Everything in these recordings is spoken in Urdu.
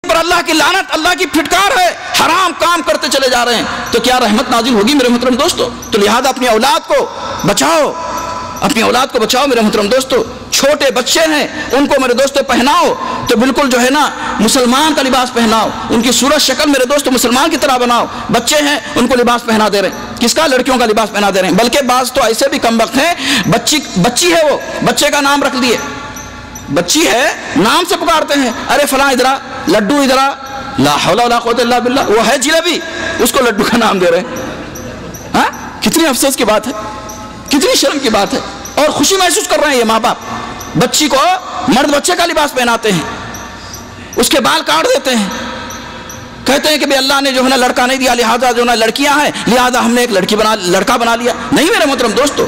پر اللہ کی لعنت، اللہ کی پھٹکار ہے، حرام کام کرتے چلے جا رہے ہیں، تو کیا رحمت نازل ہوگی میرے محترم دوستو؟ تو لہذا اپنی اولاد کو بچاؤ، اپنی اولاد کو بچاؤ میرے محترم دوستو۔ چھوٹے بچے ہیں ان کو میرے دوستو پہناؤ تو بالکل جو ہے نا مسلمان کا لباس پہناؤ، ان کی صورت شکل میرے دوستو مسلمان کی طرح بناؤ۔ بچے ہیں ان کو لباس پہنا دے رہے ہیں، کس کا؟ لڑکیوں کا لباس پہنا دے رہے ہیں، بلکہ بعض تو ایسے بھی کم وقت ہیں، بچی ہے، وہ بچے کا نام رکھ دیے، بچی ہے نام سے پکارتے ہیں، ارے فلاں ادھر آ، لڈو ادھر آ، لا حول ولا قوت الا باللہ، وہ ہے جلیبی، اس کو لڈو کا نام دے رہے ہیں۔ ہاں، کتنی افسوس کی بات ہے، کتنی شرم کی بات ہے، اور خوشی محسوس کر رہے ہیں یہ ماں باپ۔ بچی کو مرد بچے کا لباس پہناتے ہیں، اس کے بال کاٹ دیتے ہیں، کہتے ہیں کہ بھئی اللہ نے جو ہے نا لڑکا نہیں دیا، لہذا جو ہے نا لڑکیاں ہیں، لہذا ہم نے ایک لڑکا بنا لیا۔ نہیں میرے محترم دوستو،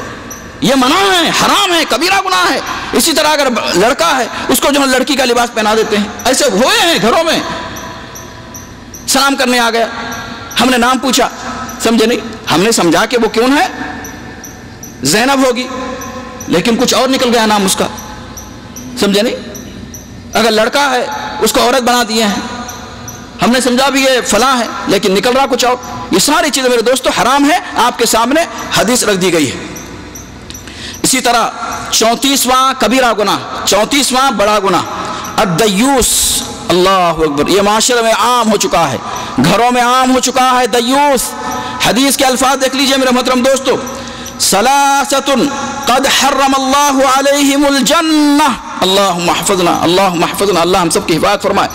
یہ منع ہے، حرام ہے، کبیرہ گناہ ہے۔ اسی طرح اگر لڑکا ہے اس کو جو ہے لڑکی کا لباس پہنا دیتے ہیں، ایسے ہوئے ہیں گھروں میں۔ سلام کرنے آ گیا، ہم نے نام پوچھا، سمجھے نہیں، ہم نے سمجھا کہ وہ کون ہے، زینب ہوگی، لیکن کچھ اور نکل گیا نام اس کا، سمجھے نہیں۔ اگر لڑکا ہے اس کو عورت بنا دیے ہیں، ہم نے سمجھا بھی یہ فلاں ہے، لیکن نکل رہا کچھ اور۔ یہ ساری چیزیں میرے دوستو حرام ہے، آپ کے سامنے حدیث رکھ دی گئی ہے۔ اسی طرح 34واں کبیرہ گناہ، 34واں بڑا گناہ، الدیوس، اللہ اکبر، یہ معاشرے میں عام ہو چکا ہے، گھروں میں عام ہو چکا ہے دیوس۔ حدیث کے الفاظ دیکھ لیجئے میرے محترم دوستو، ثلاثۃ قد حرم اللہ علیہم الجنہ، اللہم احفظنا، اللہم احفظنا، اللہ ہم سب کی حفاظت فرمائے۔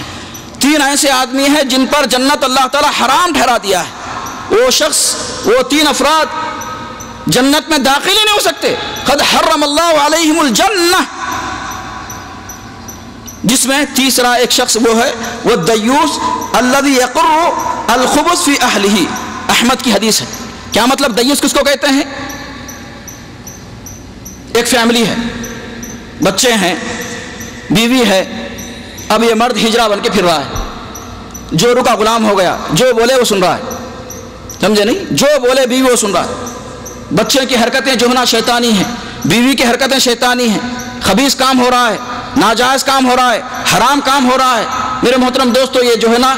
3 ایسے آدمی ہیں جن پر جنت اللہ تعالی حرام ٹھہرا دیا ہے، وہ شخص، وہ 3 افراد جنت میں داخل ہی نہیں ہو سکتے۔ قد حرم اللہ علیہم الجنہ، جس میں تیسرا ایک شخص وہ ہے والدیوس الذی یقر الخبث فی اہلہ، احمد کی حدیث ہے۔ کیا مطلب دیوس کس کو کہتے ہیں؟ ایک فیملی ہے، بچے ہیں، بیوی ہے، اب یہ مرد ہجرہ بن کے پھر رہا ہے، جو کا غلام ہو گیا، جو بولے وہ سن رہا ہے، سمجھے نہیں، جو بولے بیوی وہ سن رہا ہے۔ بچے کی حرکتیں جو ہے نا شیطانی ہیں، بیوی کی حرکتیں شیطانی ہیں، خبیث کام ہو رہا ہے، ناجائز کام ہو رہا ہے، حرام کام ہو رہا ہے۔ میرے محترم دوستو، یہ جو ہے نا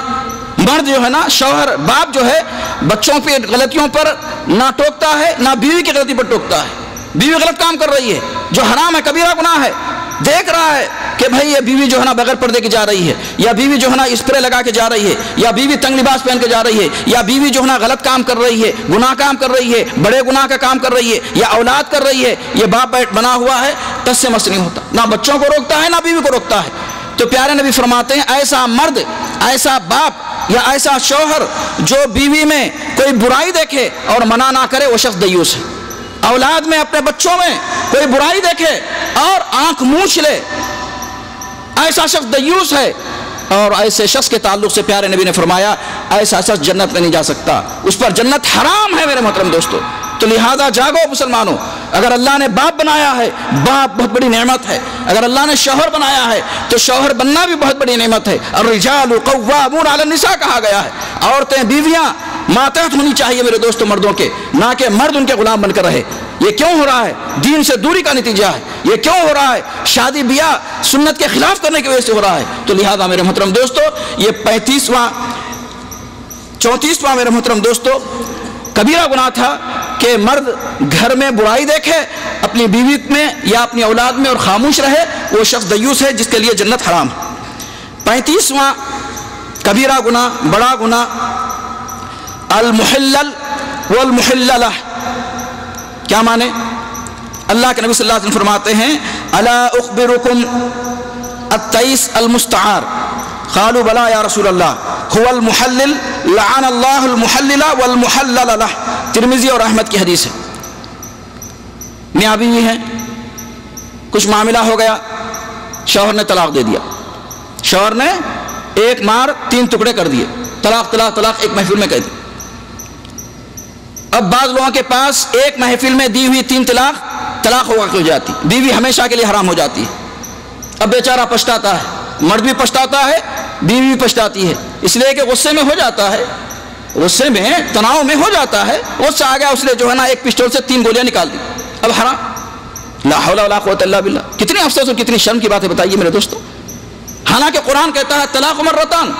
مرد جو ہے نا، شوہر، باپ جو ہے بچوں پہ غلطیوں پر نہ ٹوکتا ہے، نہ بیوی کی غلطی پر ٹوکتا ہے۔ بیوی غلط کام کر رہی ہے جو حرام ہے، کبیرہ گناہ ہے، دیکھ رہا ہے کہ بھائی یہ بیوی جو ہے نا بغیر پردے کی جا رہی ہے، یا بیوی جو ہے نا اسپرے لگا کے جا رہی ہے، یا بیوی تنگ لباس پہن کے جا رہی ہے، یا بیوی جو ہے نا غلط کام کر رہی ہے، گناہ کام کر رہی ہے، بڑے گناہ کا کام کر رہی ہے، یا اولاد کر رہی ہے، یہ باپ بنا ہوا ہے، ٹس سے مس نہیں ہوتا، نہ بچوں کو روکتا ہے نہ بیوی کو روکتا ہے۔ تو پیارے نبی فرماتے ہیں ایسا مرد، ایسا باپ یا ایسا شوہر جو بیوی میں کوئی برائی دیکھے اور منع نہ کرے، وہ شخص دیوس ہے۔ اولاد میں، اپنے بچوں میں کوئی برائی دیکھے اور آنکھ موچھ لے، ایسا شخص دیوس ہے۔ اور ایسے شخص کے تعلق سے پیارے نبی نے فرمایا ایسا شخص جنت میں نہیں جا سکتا، اس پر جنت حرام ہے میرے محترم دوستو۔ تو لہذا جاگو مسلمانوں، اگر اللہ نے باپ بنایا ہے، باپ بہت بڑی نعمت ہے، اگر اللہ نے شوہر بنایا ہے تو شوہر بننا بھی بہت بڑی نعمت ہے۔ الرجال قوامون علی النساء کہا گیا ہے، عورتیں، بیویاں ماتحت ہونی چاہیے میرے دوستو مردوں کے، نہ کہ مرد ان کے غلام بن کر رہے۔ یہ کیوں ہو رہا ہے؟ دین سے دوری کا نتیجہ ہے۔ یہ کیوں ہو رہا ہے؟ شادی بیاہ سنت کے خلاف کرنے کی وجہ سے ہو رہا ہے۔ تو لہذا میرے محترم دوستو، یہ 34واں میرے محترم دوستو کبیرہ گناہ تھا کہ مرد گھر میں برائی دیکھے اپنی بیوی میں یا اپنی اولاد میں اور خاموش رہے، وہ شخص دیوس ہے جس کے لیے جنت حرام ہے۔ 35واں کبیرہ گناہ، بڑا گناہ، المحلل والمحلل لہ۔ کیا مانے؟ اللہ کے نبی صلی اللہ علیہ وسلم فرماتے ہیں الا اخبرکم التیس المستعار، قالوا بلا یا رسول اللہ، هو المحلل لعن اللہ المحلل والمحلل لہ۔ ترمذی اور احمد کی حدیث ہے۔ میاں بیوی ہیں، کچھ معاملہ ہو گیا، شوہر نے طلاق دے دیا، شوہر نے ایک مار 3 ٹکڑے کر دیے، طلاق طلاق طلاق ایک محفل میں کہہ دی۔ اب بعض لوگوں کے پاس ایک محفل میں دی ہوئی 3 طلاق ہو جاتی، بیوی ہمیشہ کے لیے حرام ہو جاتی ہے۔ اب بیچارہ پچھتاتا ہے، مرد بھی پچھتاتا ہے، بیوی بھی پچھتاتی ہے، اس لیے کہ غصے میں ہو جاتا ہے، غصے میں، تناؤ میں ہو جاتا ہے، غصہ آ گیا، اس نے جو ہے نا ایک پسٹول سے 3 گولیاں نکال دی، اب حرام۔ لا حول ولا قوت الا باللہ۔ کتنی افسوس اور کتنی شرم کی بات ہے، بتائیے میرے دوستو۔ حالانکہ قرآن کہتا ہے طلاق مرتان.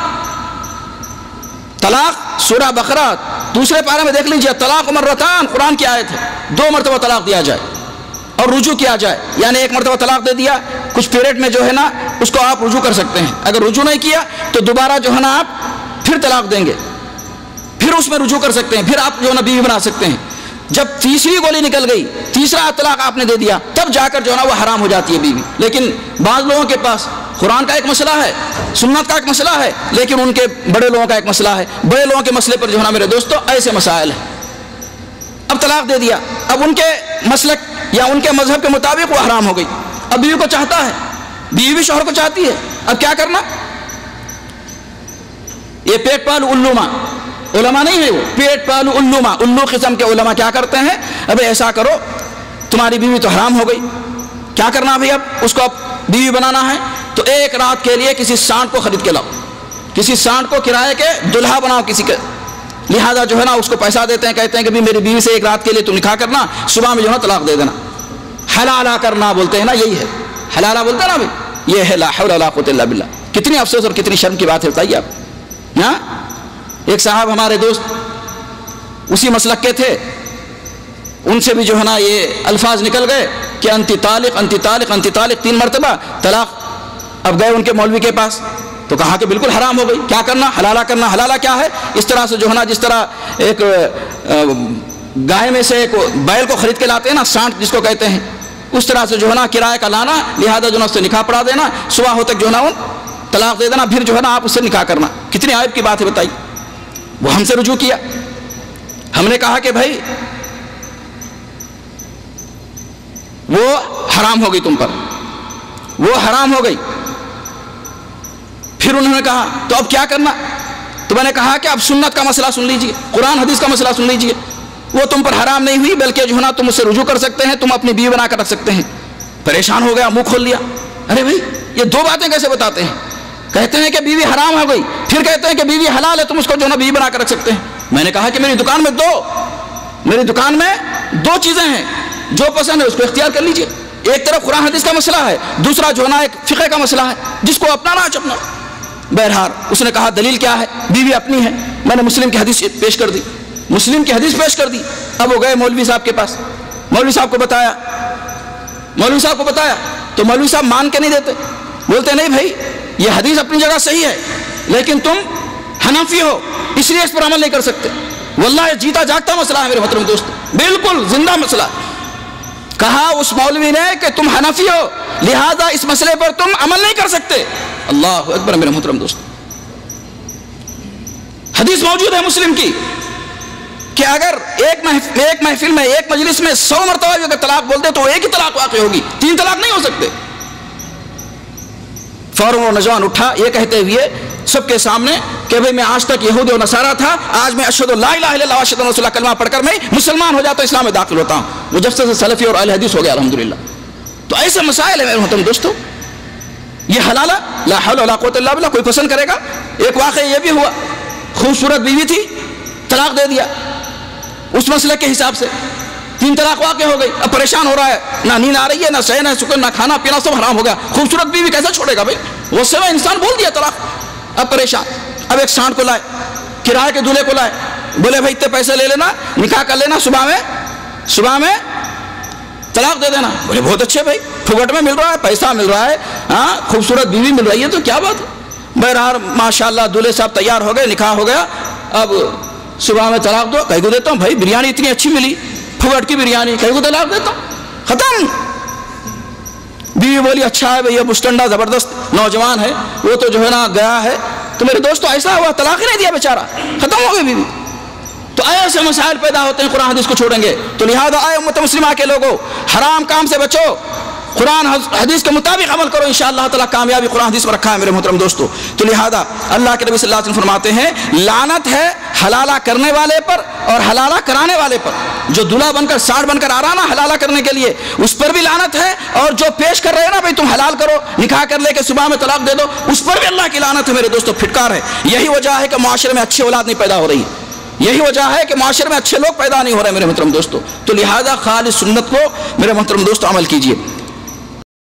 طلاق سورہ بقرہ دوسرے پارے میں دیکھ لیجیے, طلاق مرتان قرآن کی آیت ہے, 2 مرتبہ طلاق دیا جائے اور رجوع کیا جائے. یعنی 1 مرتبہ طلاق دے دیا, کچھ پیریڈ میں جو ہے نا اس کو آپ رجوع کر سکتے ہیں. اگر رجوع نہیں کیا تو دوبارہ جو ہے نا آپ پھر طلاق دیں گے, پھر اس میں رجوع کر سکتے ہیں, پھر آپ جو ہے نا بیوی بنا سکتے ہیں. جب تیسری گولی نکل گئی, تیسرا طلاق آپ نے دے دیا, تب جا کر جو ہے نا وہ حرام ہو جاتی ہے بیوی. لیکن بعض لوگوں کے پاس قرآن کا ایک مسئلہ ہے, سنت کا ایک مسئلہ ہے, لیکن ان کے بڑے لوگوں کا ایک مسئلہ ہے. بڑے لوگوں کے مسئلے پر جو ہے نا میرے دوستو ایسے مسائل ہیں. اب طلاق دے دیا, اب ان کے مسلک یا ان کے مذہب کے مطابق وہ حرام ہو گئی. اب بیوی کو چاہتا ہے, بیوی بھی شوہر کو چاہتی ہے, اب کیا کرنا؟ یہ پیٹ پالو علوما علماء نہیں ہے, وہ پیٹ پالو علوما الو قسم کے علماء کیا کرتے ہیں, ابھی ایسا کرو تمہاری بیوی تو حرام ہو گئی, کیا کرنا بھائی؟ اب اس کو اب بیوی بنانا ہے تو 1 رات کے لیے کسی سانڈ کو خرید کے لاؤ, کسی سانڈ کو کرائے کے دلہا بناؤ کسی کے. لہذا جو ہے نا اس کو پیسہ دیتے ہیں, کہتے ہیں کہ میری بیوی سے 1 رات کے لیے تو نکاح کرنا, صبح میں جو ہے نا طلاق دے دینا. حلالہ کرنا بولتے ہیں نا, یہی ہے حلالہ بولتے ہیں نا بھائی, یہ ہے لا حول ولا قوت الا باللہ. کتنی افسوس اور کتنی شرم کی بات ہے بتائیے آپ. ہاں ایک صاحب ہمارے دوست اسی مسلک کے تھے, ان سے بھی جو ہے نا یہ الفاظ نکل گئے کہ انتی طالق انتی طالق انتی طالق, 3 مرتبہ طلاق. اب گئے ان کے مولوی کے پاس تو کہا کہ بالکل حرام ہو گئی, کیا کرنا؟ حلالہ کرنا. حلالہ کیا ہے؟ اس طرح سے جو ہے نا جس طرح ایک گائے میں سے ایک بیل کو خرید کے لاتے ہیں نا, سانٹ جس کو کہتے ہیں, اس طرح سے جو ہے نا کرایہ کا لانا, لہذا جو ہے نا اس سے نکاح پڑھا دینا, صبح ہو تک جو ہے نا طلاق دے دینا, پھر جو ہے نا آپ اس سے نکاح کرنا. کتنی عیب کی بات ہے بتائیے. وہ ہم سے رجوع کیا, ہم نے کہا کہ بھائی وہ حرام ہو گئی تم پر, وہ حرام ہو گئی. پھر انہوں نے کہا تو اب کیا کرنا؟ تو میں نے کہا کہ اب سنت کا مسئلہ سن لیجئے, قرآن حدیث کا مسئلہ سن لیجئے. وہ تم پر حرام نہیں ہوئی, بلکہ جو ہے نا تم اس سے رجوع کر سکتے ہیں, تم اپنی بیوی بنا کر رکھ سکتے ہیں. پریشان ہو گیا, منہ کھول لیا. ارے بھائی یہ 2 باتیں کیسے بتاتے ہیں؟ کہتے ہیں کہ بیوی حرام ہو گئی, پھر کہتے ہیں کہ بیوی حلال ہے, تم اس کو جو ہے نا بیوی بنا کر رکھ سکتے ہیں. میں نے کہا کہ میری دکان میں 2 چیزیں ہیں, جو پسند ہے اس کو اختیار کر لیجئے. ایک طرف قرآن حدیث کا مسئلہ ہے, دوسرا جو ہے نا ایک فقہ کا مسئلہ ہے, جس کو اپنانا ہے اپنا. بہرحال اس نے کہا دلیل کیا ہے؟ بیوی اپنی ہے. میں نے مسلم کی حدیث پیش کر دی, مسلم کی حدیث پیش کر دی. اب وہ گئے مولوی صاحب کے پاس, مولوی صاحب کو بتایا تو مولوی صاحب مان کے نہیں دیتے, بولتے نہیں بھائی یہ حدیث اپنی جگہ صحیح ہے, لیکن تم حنفی ہو اس لیے اس پر عمل نہیں کر سکتے. واللہ یہ جیتا جاگتا مسئلہ ہے میرے محترم دوست, بالکل زندہ مسئلہ. کہا اس مولوی نے کہ تم حنفی ہو, لہذا اس مسئلے پر تم عمل نہیں کر سکتے. اللہ اکبر میرے محترم دوست. حدیث موجود ہے مسلم کی کہ اگر ایک محفل میں, ایک مجلس میں 100 مرتبہ بھی اگر طلاق بولتے تو 1 ہی طلاق واقع ہوگی, 3 طلاق نہیں ہو سکتے. فوراً وہ نوجوان اٹھا یہ کہتے ہوئے سب کے سامنے کہ بھئی میں آج تک یہودی و نصارہ تھا, آج میں اشہد لا الہ الا اللہ و اشہد ان رسول اللہ کلمہ پڑھ کر میں مسلمان ہو جاتا ہوں, اسلام میں داخل ہوتا ہوں. وہ جب سے سلفی اور اہل حدیث ہو گیا الحمدللہ. تو ایسے مسائل ہیں میرے محترم دوستو. یہ حلالہ لا حول ولا قوت الا باللہ کوئی پسند کرے گا؟ ایک واقعہ یہ بھی ہوا, خوبصورت بیوی تھی, طلاق دے دیا اس مسئلے کے حساب سے, 3 طلاق واقع ہو گئی. اب پریشان ہو رہا ہے, نہ نیند آ رہی ہے, نہ چین ہے, سکون, نہ کھانا پینا, سب حرام ہو گیا. خوبصورت بیوی کیسے چھوڑے گا بھائی؟ وہ سوا انسان بول دیا طلاق. اب پریشان, اب ایک سانڈ کو لائے, کرائے کے دولہے کو لائے, بولے بھائی اتنے پیسے لے لینا, نکاح کر لینا, صبح میں طلاق دے دینا. بولے بہت اچھے بھائی, پھگٹ میں مل رہا ہے, پیسہ مل رہا ہے, ہاں خوبصورت بیوی مل رہی ہے, تو کیا بات ہے. بہرحال ماشاءاللہ دولہے صاحب تیار ہو گئے, نکاح ہو گیا. اب صبح میں طلاق دو, کہیں کو دیتا ہوں بھائی بریانی اتنی اچھی ملی, پھگٹ کی بریانی, کہیں کو طلاق دیتا ہوں, ختم. بیوی بولی اچھا ہے بھئی, اب اسٹنڈا زبردست نوجوان ہے, وہ تو جو ہے نا گیا ہے. تو میرے دوستو ایسا ہوا, طلاق ہی نہیں دیا بیچارہ, ختم ہو گئی بیوی. تو ایسے مسائل پیدا ہوتے ہیں قرآن حدیث کو چھوڑیں گے تو. لہذا اے امت مسلمہ کے لوگوں, حرام کام سے بچو, قرآن حدیث کے مطابق عمل کرو, انشاءاللہ تعالیٰ کامیابی قرآن حدیث میں رکھا ہے میرے محترم دوستو. تو لہذا اللہ کے نبی صلی اللہ علیہ وسلم فرماتے ہیں لعنت ہے حلالہ کرنے والے پر اور حلالہ کرانے والے پر. جو دلہا بن کر ساڑھ بن کر آ رہا نا حلالہ کرنے کے لیے, اس پر بھی لعنت ہے, اور جو پیش کر رہے ہیں نا بھائی تم حلال کرو, نکاح کر لے کے صبح میں طلاق دے دو, اس پر بھی اللہ کی لعنت ہے میرے دوستو, پھٹکار ہے. یہی وجہ ہے کہ معاشرے میں اچھی اولاد نہیں پیدا ہو رہی, یہی وجہ ہے کہ معاشرے میں اچھے لوگ پیدا نہیں ہو رہے میرے محترم دوستو. تو لہذا خالص سنت کو میرے محترم دوستو عمل کیجئے.